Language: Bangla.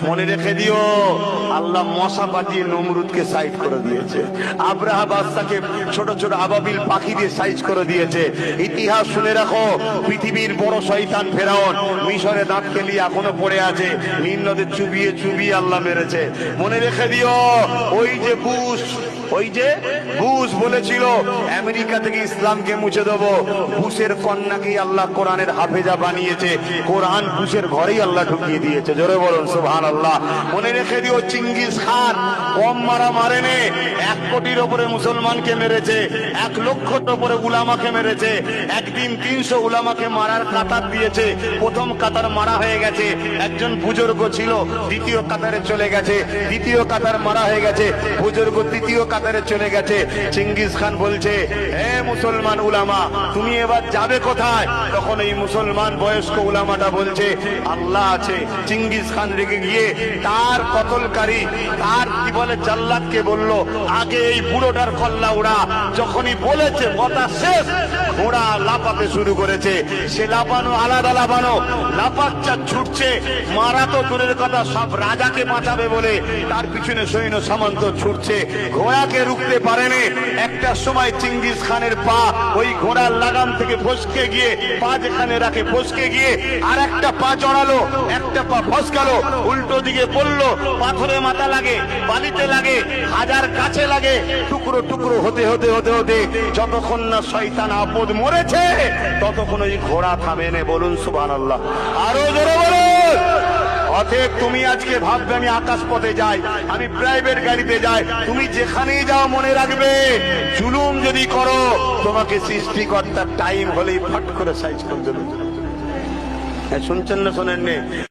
মনে রেখে দিও, আল্লাহ মশা পাঠিয়ে নমরুদকে সাইড করে দিয়েছে, আব্রাহা বাদশাকে ছোট ছোট আবাবিল পাখি দিয়ে সাইজ করে দিয়েছে। ইতিহাস শুনে রাখো, পৃথিবীর বড় শয়তান ফেরাউন মিশরে দাঁত কেলিয়ে এখনো পড়ে আছে, নীল নদে চুবিয়ে চুবিয়ে আল্লাহ মেরেছে। মনে রেখে দিও, ওই যে বুশ বলেছিল আমেরিকা থেকে ইসলামকে মুছে দেবো, বুশের কন্যাকে আল্লাহ কোরআনের হাফেজা বানিয়েছে, কোরআন বুশের ঘরেই আল্লাহ ঢুকিয়ে দিয়েছে। জোরে বলুন সুবহানাল্লাহ। মনে রেখে দিও, চিঙ্গিস খান কম মারা মারেনে, 1 কোটির ওপরে মুসলমানকে মেরেছে, 1 লক্ষর ওপরে উলামাকে মেরেছে। একদিন 300 উলামাকে মারার কাতার দিয়েছে, প্রথম কাতার মারা হয়ে গেছে, একজন বুজুর্গ ছিল, দ্বিতীয় কাতারে চলে গেছে, দ্বিতীয় কাতার মারা হয়ে গেছে, বুজুর্গ তৃতীয় কাতারে চলে গেছে। চিঙ্গিস খান বলছে, হে মুসলমান উলামা, তুমি এবার যাবে কোথায়? তখন এই মুসলমান বয়স্ক উলামাটা বলছে, আল্লাহ আছে। চিঙ্গিস খান রেগে গিয়ে তার কতলকারী, তার কি বলে জাল্লাদকে বলল, আগে এই বুড়োটার কল্লা উড়া। যখনই বলেছে কথা শেষ, ঘোড়া লাফাতে শুরু করেছে। সে লাফানো আলাদা লাফানো, লাফাচ্ছা ছুটছে, মারা তো দূরের কথা, সব রাজাকে বাঁচাবে বলে তার পিছনে সৈন্য সামন্ত ছুটছে, ঘোড়াকে রুখতে পারেনি। একটা সময় চিঙ্গিস খানের পা ওই ঘোড়ার লাগাম থেকে ফসকে গিয়ে, পা যেখানে রাখে ফসকে গিয়ে আর একটা পা জড়ালো, একটা পা ফসকালো, উল্টো দিকে পড়লো, পাথরে মাথা লাগে, বালিতে লাগে, হাজার কাছে লাগে, টুকরো টুকরো হতে হতে হতে হতে যতক্ষণ না শয়তান আপদ মরেছে, ততক্ষণ ওই ঘোড়া থামেনে। বলুন সুবহানাল্লাহ, আরো জোরে বলুন। অতএব তুমি আজকে ভাববে আমি আকাশ পথে যাই, আমি প্রাইভেট গাড়িতে যাই, তুমি যেখানেই যাও মনে রাখবে, জুলুম যদি করো তোমাকে সৃষ্টিকর্তার টাইম হলেই ফট করে সাইজ করে দেবে। শুনছেন না শোনেননি?